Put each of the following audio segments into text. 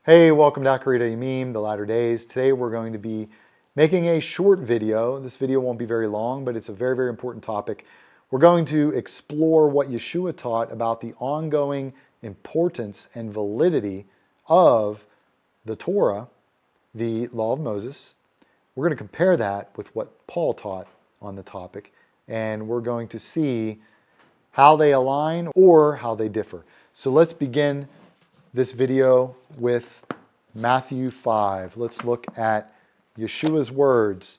Hey, welcome to Akarita Yamim, the latter days. Today we're going to be making a short video. This video won't be very long, but it's a very, very important topic. We're going to explore what Yeshua taught about the ongoing importance and validity of the Torah, the law of Moses. We're going to compare that with what Paul taught on the topic, and we're going to see how they align or how they differ. So let's begin this video with Matthew 5. Let's look at Yeshua's words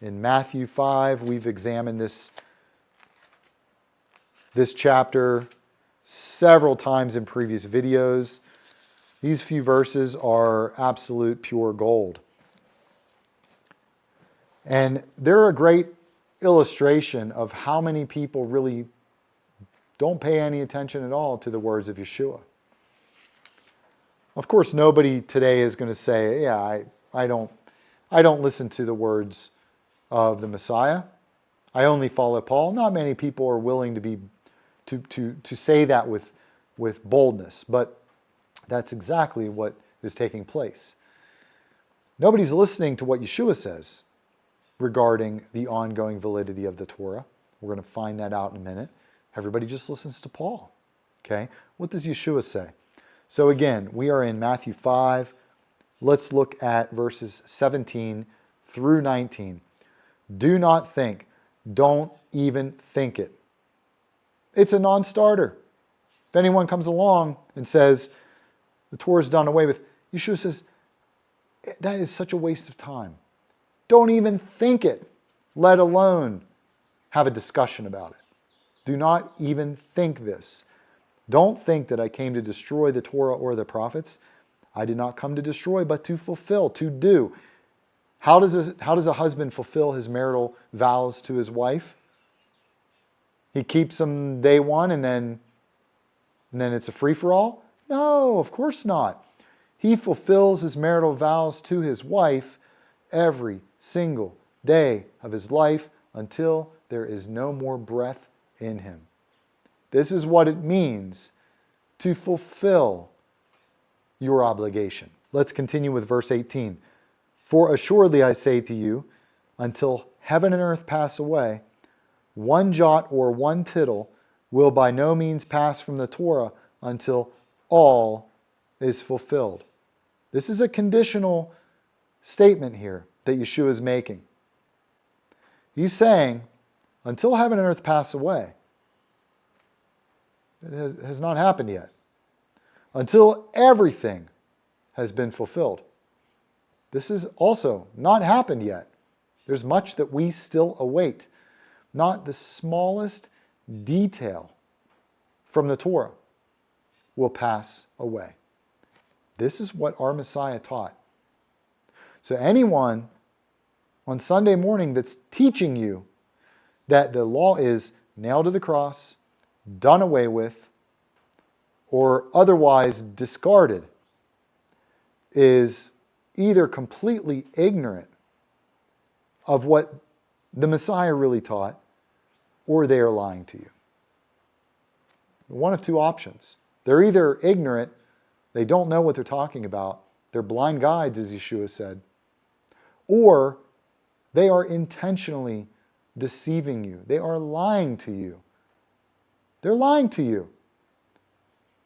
in Matthew 5. We've examined this chapter several times in previous videos. These few verses are absolute pure gold. And they're a great illustration of how many people really don't pay any attention at all to the words of Yeshua. Of course, nobody today is going to say, yeah, I don't listen to the words of the Messiah. I only follow Paul. Not many people are willing to say that with boldness, but that's exactly what is taking place. Nobody's listening to what Yeshua says regarding the ongoing validity of the Torah. We're going to find that out in a minute. Everybody just listens to Paul. Okay? What does Yeshua say? So again, we are in Matthew 5. Let's look at verses 17 through 19. Do not think. Don't even think it. It's a non-starter. If anyone comes along and says, the Torah is done away with, Yeshua says, that is such a waste of time. Don't even think it, let alone have a discussion about it. Do not even think this. Don't think that I came to destroy the Torah or the prophets. I did not come to destroy, but to fulfill, to do. How does a husband fulfill his marital vows to his wife? He keeps them day one and then it's a free-for-all? No, of course not. He fulfills his marital vows to his wife every single day of his life until there is no more breath in him. This is what it means to fulfill your obligation. Let's continue with verse 18. For assuredly I say to you, until heaven and earth pass away, one jot or one tittle will by no means pass from the Torah until all is fulfilled. This is a conditional statement here that Yeshua is making. He's saying, until heaven and earth pass away, it has not happened yet. Until everything has been fulfilled. This has also not happened yet. There's much that we still await. Not the smallest detail from the Torah will pass away. This is what our Messiah taught. So anyone on Sunday morning that's teaching you that the law is nailed to the cross, done away with, or otherwise discarded is either completely ignorant of what the Messiah really taught, or they are lying to you. One of two options. They're either ignorant, they don't know what they're talking about, they're blind guides, as Yeshua said, or they are intentionally deceiving you. They are lying to you. They're lying to you.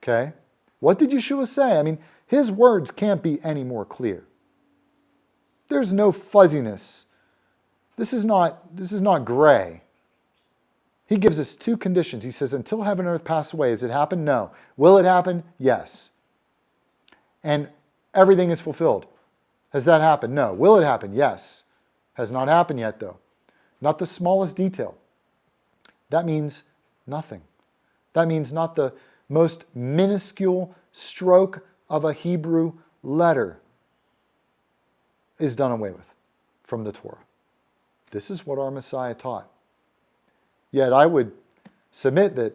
Okay? What did Yeshua say? I mean, his words can't be any more clear. There's no fuzziness. This is not gray. He gives us two conditions. He says, until heaven and earth pass away, has it happened? No. Will it happen? Yes. And everything is fulfilled. Has that happened? No. Will it happen? Yes. Has not happened yet, though. Not the smallest detail. That means nothing. That means not the most minuscule stroke of a Hebrew letter is done away with from the Torah. This is what our Messiah taught. Yet I would submit that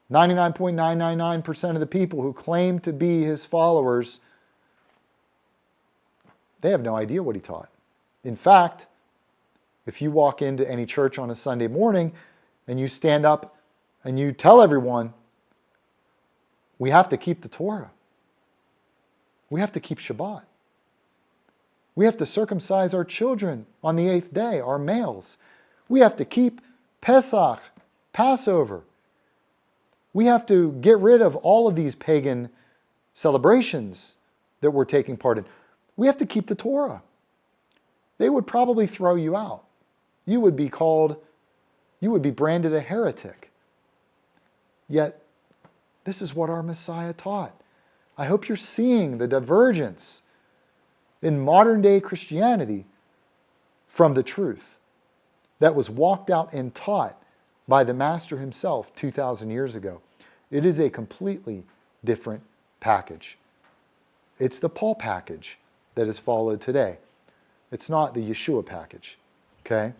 99.999% of the people who claim to be his followers, they have no idea what he taught. In fact, if you walk into any church on a Sunday morning and you stand up and you tell everyone, we have to keep the Torah. We have to keep Shabbat. We have to circumcise our children on the 8th day, our males. We have to keep Pesach, Passover. We have to get rid of all of these pagan celebrations that we're taking part in. We have to keep the Torah. They would probably throw you out. You would be branded a heretic. Yet, this is what our Messiah taught. I hope you're seeing the divergence in modern day Christianity from the truth that was walked out and taught by the Master himself 2,000 years ago. It is a completely different package. It's the Paul package that is followed today. It's not the Yeshua package. Okay?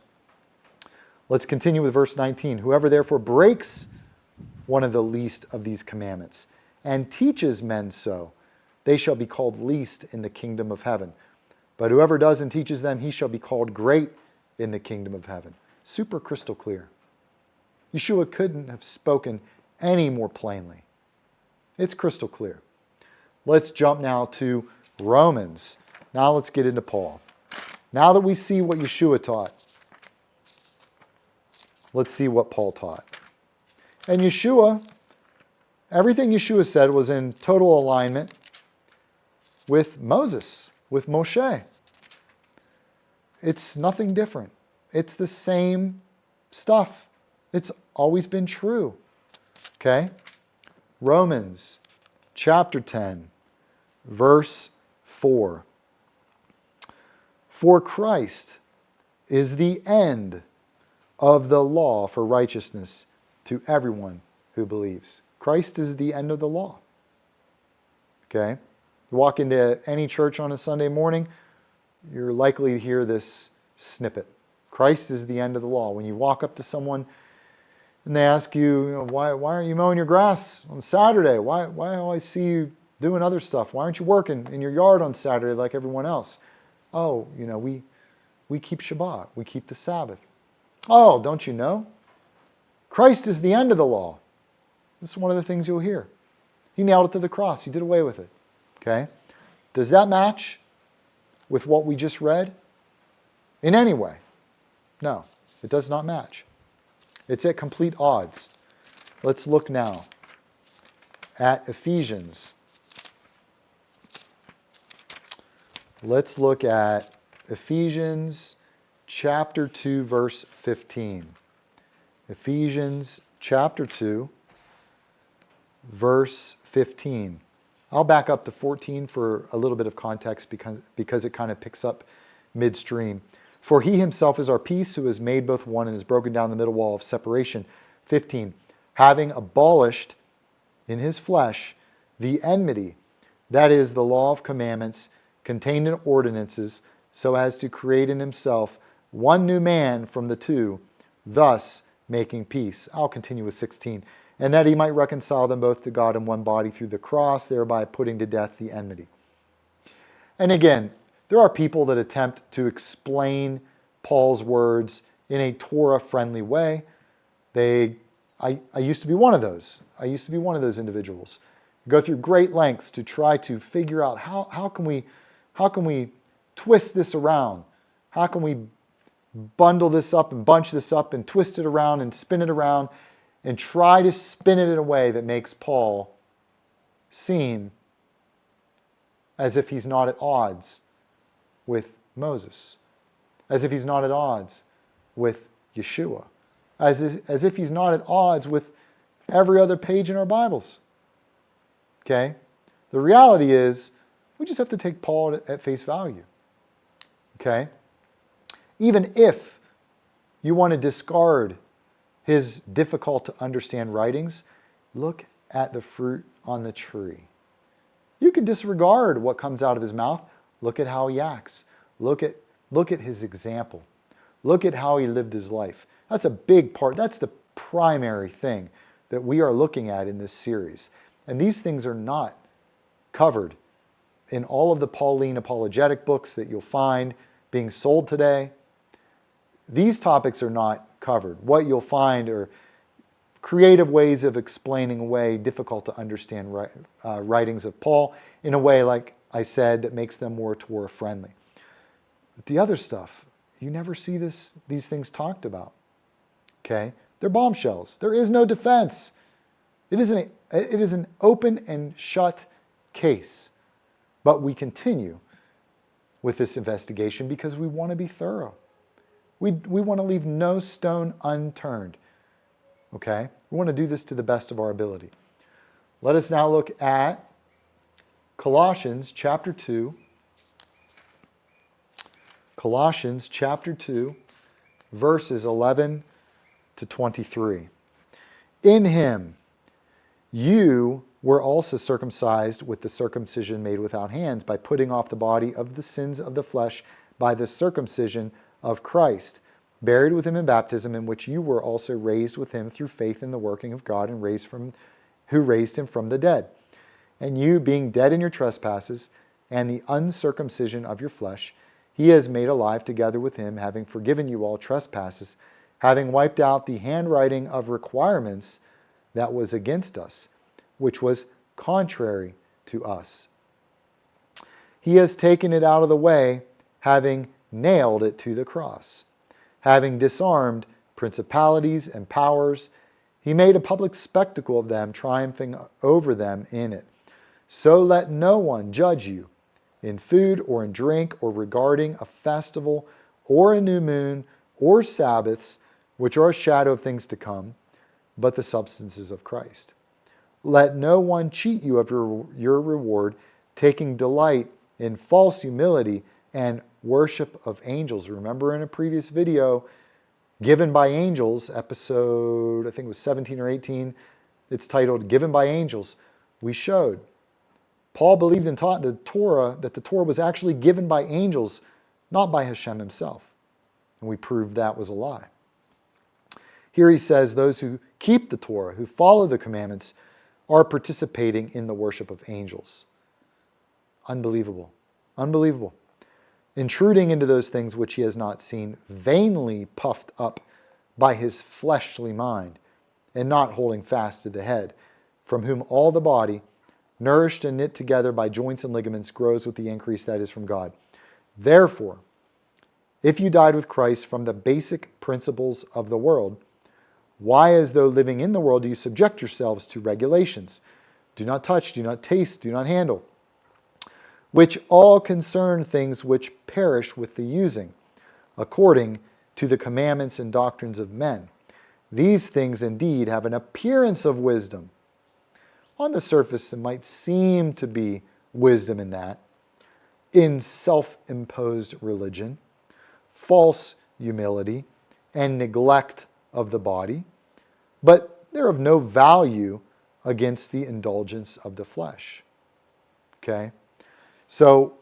Let's continue with verse 19. Whoever therefore breaks one of the least of these commandments and teaches men so, they shall be called least in the kingdom of heaven. But whoever does and teaches them, he shall be called great in the kingdom of heaven. Super crystal clear. Yeshua couldn't have spoken any more plainly. It's crystal clear. Let's jump now to Romans. Now let's get into Paul. Now that we see what Yeshua taught, let's see what Paul taught. And Yeshua, everything Yeshua said was in total alignment with Moses, with Moshe. It's nothing different. It's the same stuff. It's always been true. Okay? Romans chapter 10, verse 4. For Christ is the end of the law for righteousness to everyone who believes. Christ is the end of the law. Okay? You walk into any church on a Sunday morning, you're likely to hear this snippet. Christ is the end of the law. When you walk up to someone and they ask you, why aren't you mowing your grass on Saturday? Why do I always see you doing other stuff? Why aren't you working in your yard on Saturday like everyone else? Oh, we keep Shabbat. We keep the Sabbath. Oh, don't you know? Christ is the end of the law. This is one of the things you'll hear. He nailed it to the cross. He did away with it. Okay? Does that match with what we just read? In any way? No, it does not match. It's at complete odds. Let's look now at Ephesians. Let's look at Ephesians chapter 2, verse 15. Ephesians chapter 2, verse 15. I'll back up to 14 for a little bit of context because it kind of picks up midstream. For he himself is our peace, who has made both one and has broken down the middle wall of separation. 15. Having abolished in his flesh the enmity, that is, the law of commandments contained in ordinances, so as to create in himself one new man from the two, thus making peace. I'll continue with 16. And that he might reconcile them both to God in one body through the cross, thereby putting to death the enmity. And again, there are people that attempt to explain Paul's words in a Torah-friendly way. I used to be one of those. I used to be one of those individuals. Go through great lengths to try to figure out how can we twist this around? How can we bundle this up and bunch this up and twist it around and spin it around and try to spin it in a way that makes Paul seem as if he's not at odds with Moses, as if he's not at odds with Yeshua, as if he's not at odds with every other page in our Bibles. Okay? The reality is, we just have to take Paul at face value. Okay? Even if you want to discard his difficult to understand writings, look at the fruit on the tree. You can disregard what comes out of his mouth. Look at how he acts. Look at his example. Look at how he lived his life. That's a big part. That's the primary thing that we are looking at in this series. And these things are not covered in all of the Pauline apologetic books that you'll find being sold today. These topics are not covered. What you'll find are creative ways of explaining away difficult to understand writings of Paul in a way like I said that makes them more Torah friendly. But the other stuff, you never see these things talked about. Okay? They're bombshells. There is no defense. It is an open and shut case. But we continue with this investigation because we want to be thorough. We want to leave no stone unturned. Okay? We want to do this to the best of our ability. Let us now look at Colossians chapter 2. Colossians chapter 2, verses 11 to 23. In him you were also circumcised with the circumcision made without hands, by putting off the body of the sins of the flesh by the circumcision of Christ, buried with him in baptism, in which you were also raised with him through faith in the working of God, and who raised him from the dead. And you, being dead in your trespasses and the uncircumcision of your flesh, he has made alive together with him, having forgiven you all trespasses, having wiped out the handwriting of requirements that was against us, which was contrary to us. He has taken it out of the way, having nailed it to the cross. Having disarmed principalities and powers, he made a public spectacle of them, triumphing over them in it. So let no one judge you in food or in drink, or regarding a festival or a new moon or Sabbaths, which are a shadow of things to come, but the substances of Christ. Let no one cheat you of your reward, taking delight in false humility and worship of angels. Remember in a previous video, Given by Angels, episode, I think it was 17 or 18, it's titled Given by Angels, we showed Paul believed and taught the Torah, that the Torah was actually given by angels, not by Hashem himself. And we proved that was a lie. Here he says those who keep the Torah, who follow the commandments, are participating in the worship of angels. Unbelievable. Unbelievable. Intruding into those things which he has not seen, vainly puffed up by his fleshly mind, and not holding fast to the head, from whom all the body, nourished and knit together by joints and ligaments, grows with the increase that is from God. Therefore, if you died with Christ from the basic principles of the world, why, as though living in the world, do you subject yourselves to regulations? Do not touch, do not taste, do not handle, which all concern things which perish with the using, according to the commandments and doctrines of men. These things indeed have an appearance of wisdom. On the surface, it might seem to be wisdom in that, in self-imposed religion, false humility, and neglect of the body, but they're of no value against the indulgence of the flesh. Okay? So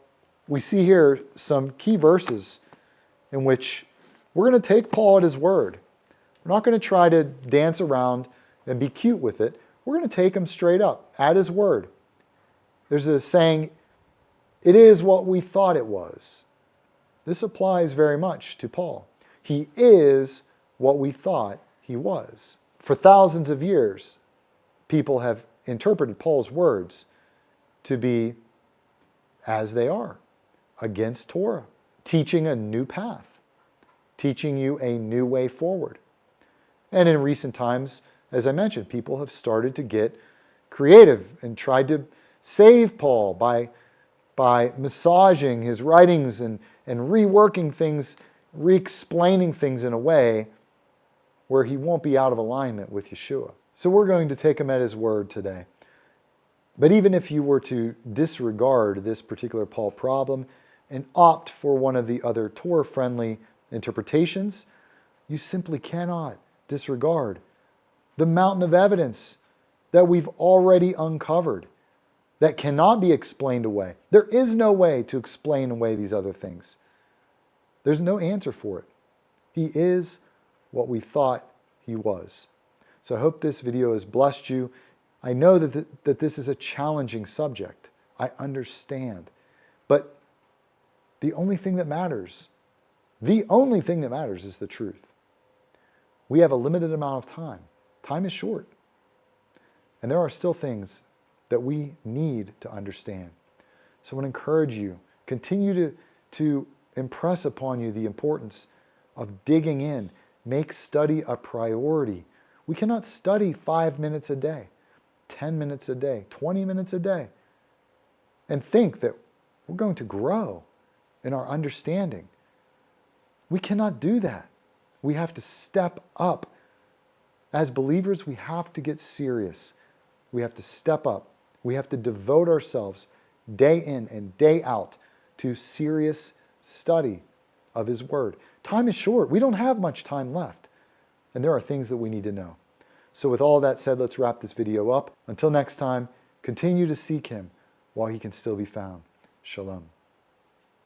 we see here some key verses in which we're going to take Paul at his word. We're not going to try to dance around and be cute with it. We're going to take him straight up at his word. There's a saying, it is what we thought it was. This applies very much to Paul. He is what we thought he was. For thousands of years, people have interpreted Paul's words to be as they are, against Torah, teaching a new path, teaching you a new way forward. And in recent times, as I mentioned, people have started to get creative and tried to save Paul by massaging his writings and reworking things, re-explaining things in a way where he won't be out of alignment with Yeshua. So we're going to take him at his word today. But even if you were to disregard this particular Paul problem and opt for one of the other Torah-friendly interpretations, you simply cannot disregard the mountain of evidence that we've already uncovered that cannot be explained away. There is no way to explain away these other things. There's no answer for it. He is what we thought he was. So I hope this video has blessed you. I know that this is a challenging subject. I understand. But the only thing that matters is the truth. We have a limited amount of time. Time is short. And there are still things that we need to understand. So I want to encourage you, continue to impress upon you the importance of digging in. Make study a priority. We cannot study 5 minutes a day, 10 minutes a day, 20 minutes a day, and think that we're going to grow in our understanding. We cannot do that. We have to step up. As believers, we have to get serious. We have to step up. We have to devote ourselves day in and day out to serious study of His Word. Time is short. We don't have much time left. And there are things that we need to know. So with all that said, let's wrap this video up. Until next time, continue to seek Him while He can still be found. Shalom.